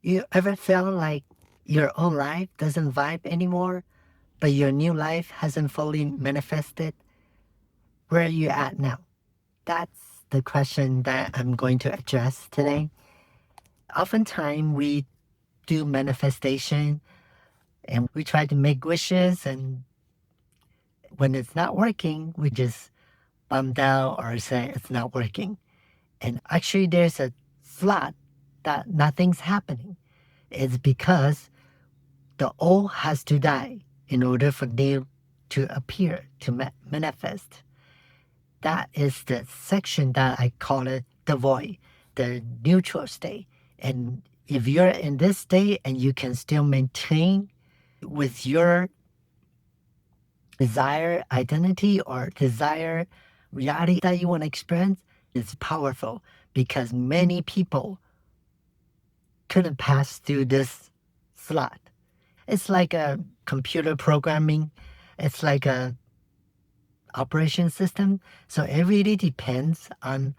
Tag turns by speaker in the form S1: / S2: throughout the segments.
S1: You ever felt like your old life doesn't vibe anymore, but your new life hasn't fully manifested? Where are you at now? That's the question that I'm going to address today. Oftentimes we do manifestation and we try to make wishes, and when it's not working, we just bummed out or say it's not working. And actually there's a flat that nothing's happening. It's because the old has to die in order for new to appear, to manifest. That is the section that I call it the void, the neutral state. And if you're in this state and you can still maintain with your desired identity or desired reality that you want to experience, it's powerful because many people couldn't pass through this slot. It's like a computer programming. It's like a operation system. So it really depends on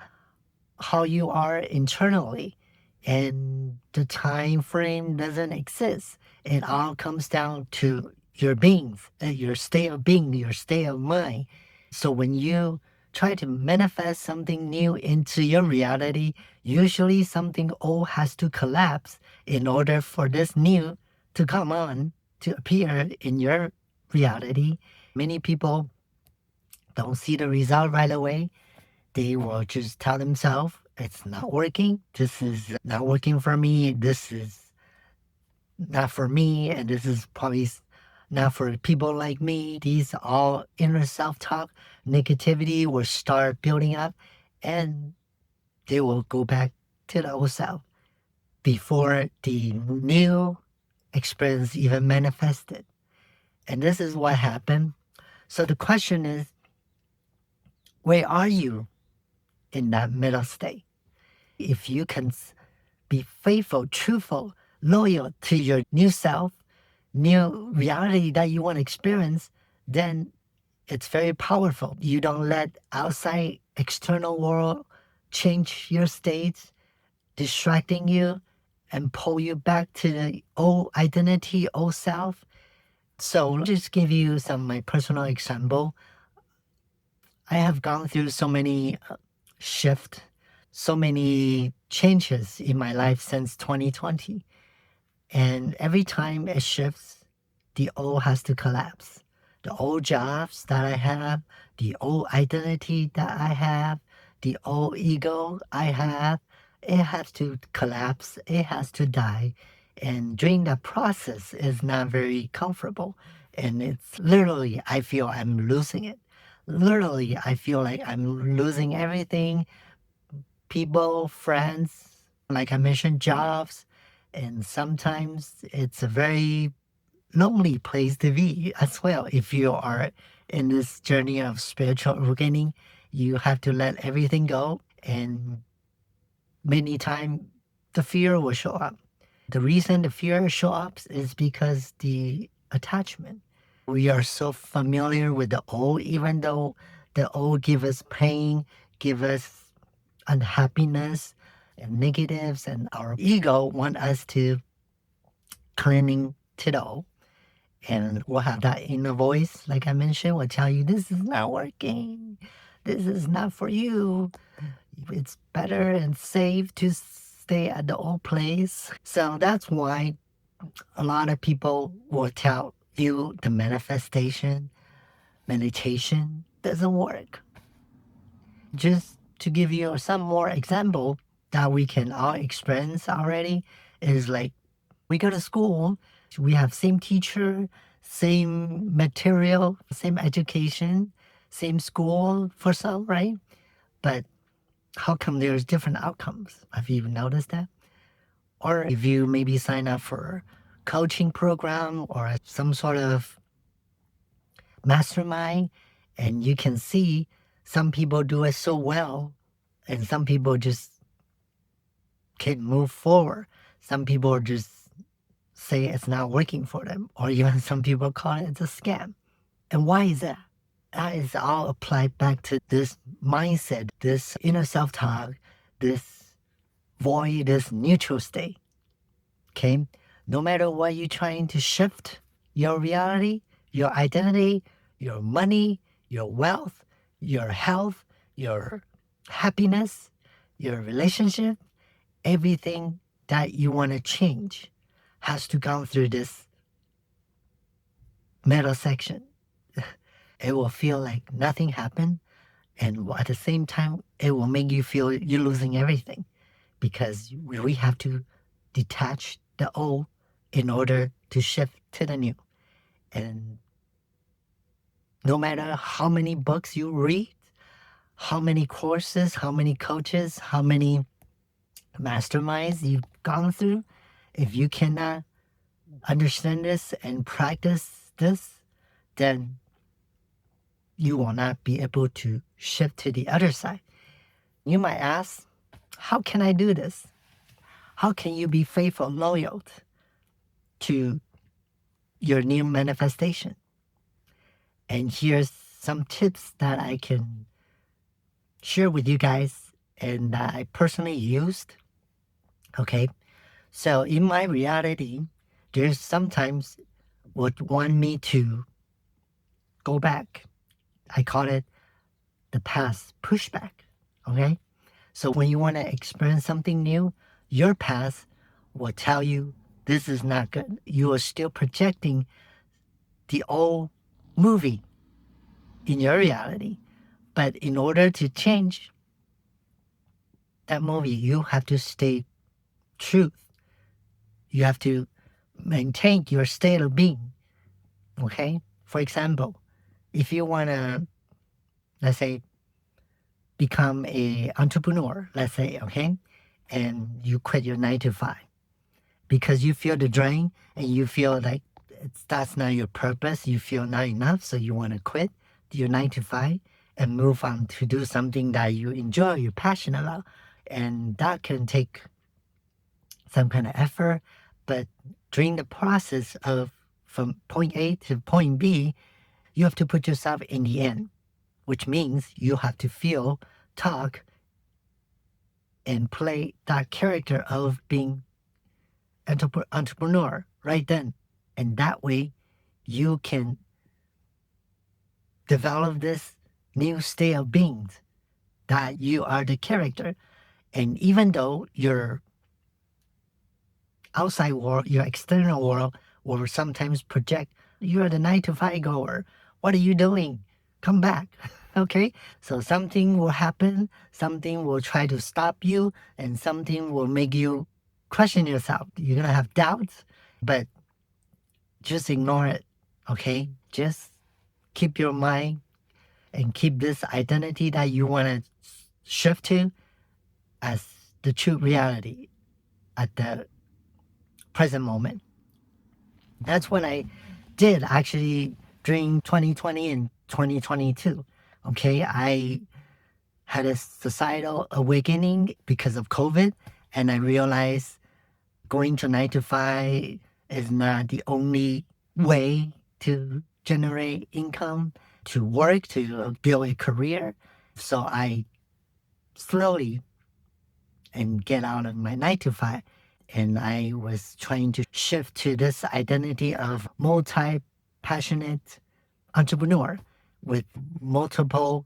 S1: how you are internally. And the time frame doesn't exist. It all comes down to your beings, your state of being, your state of mind. So when you try to manifest something new into your reality, usually something old has to collapse in order for this new to come on, to appear in your reality. Many people don't see the result right away. They will just tell themselves, it's not working. This is not working for me. This is not for me. And this is probably not for people like me. These all inner self-talk, negativity will start building up and they will go back to the old self before the new experience even manifested. And this is what happened. So the question is, where are you in that middle state? If you can be faithful, truthful, loyal to your new self, new reality that you want to experience, then it's very powerful. You don't let outside external world change your states, distracting you and pull you back to the old identity, old self. So I'll just give you some of my personal example. I have gone through so many shifts, so many changes in my life since 2020. And every time it shifts, the old has to collapse. The old jobs that I have, the old identity that I have, the old ego I have, it has to collapse. It has to die. And during that process, it's not very comfortable. And it's literally, I feel I'm losing it. Literally, I feel like I'm losing everything. People, friends, like I mentioned, jobs. And sometimes it's a very lonely place to be as well. If you are in this journey of spiritual awakening, you have to let everything go. And many times the fear will show up. The reason the fear shows up is because the attachment. We are so familiar with the old, even though the old give us pain, give us unhappiness and negatives, and our ego want us to clinging to the old. And we'll have that inner voice, like I mentioned, will tell you, this is not working. This is not for you. It's better and safe to stay at the old place. So that's why a lot of people will tell you the manifestation, meditation doesn't work. Just to give you some more example that we can all experience already is like we go to school, we have same teacher, same material, same education, same school for some, right? But how come there's different outcomes? Have you noticed that? Or if you maybe sign up for coaching program or some sort of mastermind, and you can see some people do it so well and some people just can't move forward. Some people just say it's not working for them, or even some people call it a scam. And why is that? That is all applied back to this mindset, this inner self-talk, this void, this neutral state. Okay? No matter what you're trying to shift your reality, your identity, your money, your wealth, your health, your happiness, your relationship, everything that you want to change has to go through this middle section. It will feel like nothing happened, and at the same time, it will make you feel you're losing everything because we have to detach the old in order to shift to the new. And no matter how many books you read, how many courses, how many coaches, how many masterminds you've gone through, if you cannot understand this and practice this, then you will not be able to shift to the other side. You might ask, how can I do this? How can you be faithful, loyal to your new manifestation? And here's some tips that I can share with you guys and that I personally used. Okay, so in my reality, there's sometimes would want me to go back. I call it the past pushback. Okay, so when you want to experience something new, your past will tell you this is not good. You are still projecting the old movie in your reality. But in order to change that movie, you have to stay true. You have to maintain your state of being. Okay? For example, if you want to, let's say, become a entrepreneur, let's say, okay, and you quit your 9 to 5 because you feel the drain and you feel like that's not your purpose, you feel not enough, so you want to quit your 9 to 5 and move on to do something that you enjoy, you're passionate about. And that can take some kind of effort, but during the process of from point A to point B, you have to put yourself in the end, which means you have to feel, talk, and play that character of being entrepreneur right then. And that way you can develop this new state of being that you are the character. And even though your outside world, your external world will sometimes project you're the 9 to 5 goer. What are you doing? Come back. Okay? So something will happen, something will try to stop you, and something will make you question yourself. You're going to have doubts, but just ignore it. Okay? Just keep your mind and keep this identity that you want to shift to as the true reality at the present moment. That's what I did actually during 2020 and 2022. Okay, I had a societal awakening because of COVID, and I realized going to 9 to 5 is not the only way to generate income, to work, to build a career. So I slowly and get out of my 9 to 5. And I was trying to shift to this identity of multi-passionate entrepreneur with multiple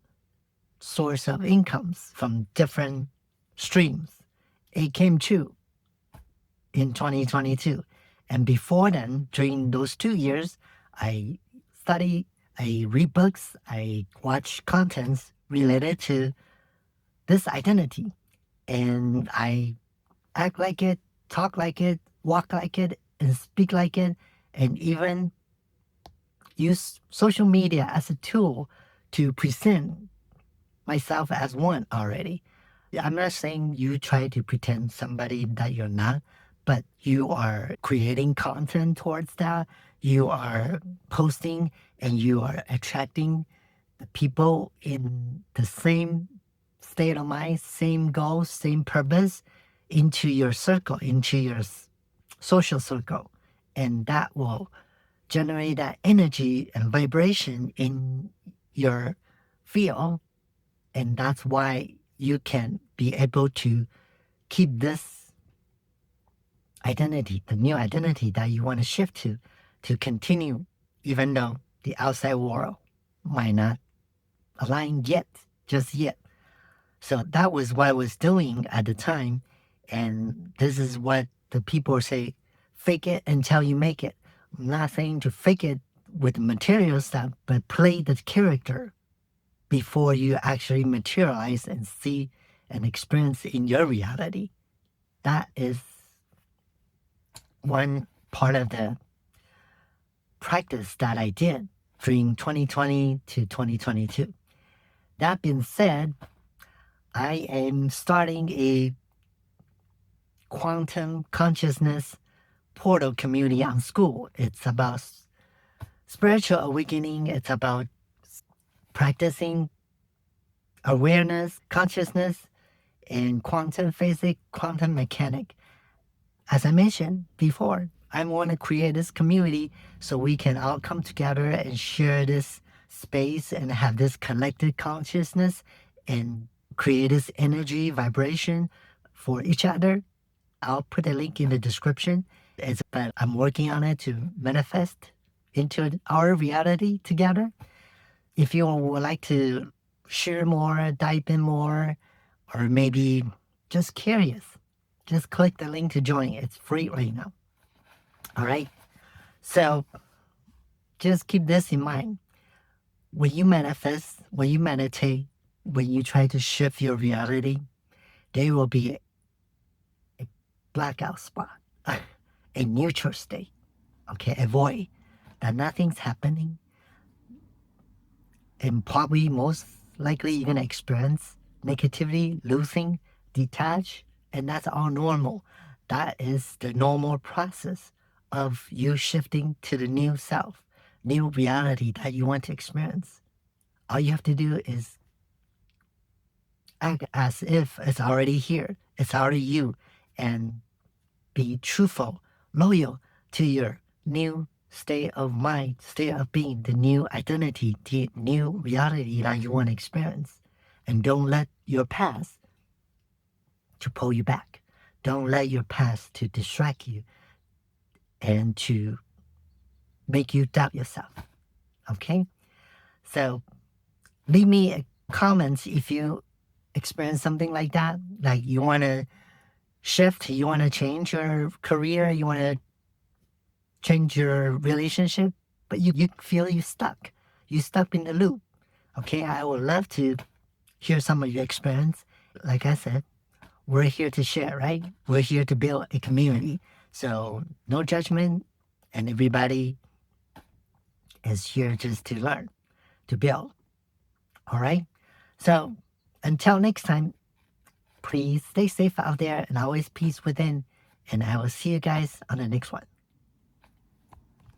S1: source of incomes from different streams. It came true in 2022. And before then, during those 2 years, I study, I read books, I watch contents related to this identity. And I act like it, talk like it, walk like it, and speak like it, and even use social media as a tool to present myself as one already. I'm not saying you try to pretend somebody that you're not, but you are creating content towards that. You are posting and you are attracting the people in the same state of mind, same goals, same purpose into your circle, into your social circle. And that will generate that energy and vibration in your field. And that's why you can be able to keep this identity, the new identity that you want to shift to continue, even though the outside world might not align yet, just yet. So that was what I was doing at the time. And this is what the people say, fake it until you make it. I'm not saying to fake it with material stuff, but play the character before you actually materialize and see and experience in your reality. That is one part of the practice that I did during 2020 to 2022. That being said, I am starting a quantum consciousness portal community on school. It's about spiritual awakening. It's about practicing awareness, consciousness, and quantum physics, quantum mechanic. As I mentioned before, I want to create this community so we can all come together and share this space and have this collective consciousness and create this energy vibration for each other. I'll put a link in the description. But I'm working on it to manifest into our reality together. If you would like to share more, dive in more, or maybe just curious, just click the link to join. It's free right now. All right. So just keep this in mind. When you manifest, when you meditate, when you try to shift your reality, there will be a blackout spot, a neutral state. Okay, avoid that nothing's happening. And probably most likely you're gonna experience negativity, losing, detach, and that's all normal. That is the normal process of you shifting to the new self, new reality that you want to experience. All you have to do is act as if it's already here, it's already you, and be truthful, loyal to your new state of mind, state of being, the new identity, the new reality that you want to experience. And don't let your past to pull you back. Don't let your past to distract you and to make you doubt yourself. Okay? So leave me a comment if you experience something like that. Like you want to shift, you want to change your career, you want to change your relationship, but you feel you stuck. You stuck in the loop. Okay, I would love to hear some of your experience. Like I said, we're here to share, right? We're here to build a community. So no judgment, and everybody is here just to learn, to build. All right? So until next time, please stay safe out there and always peace within. And I will see you guys on the next one.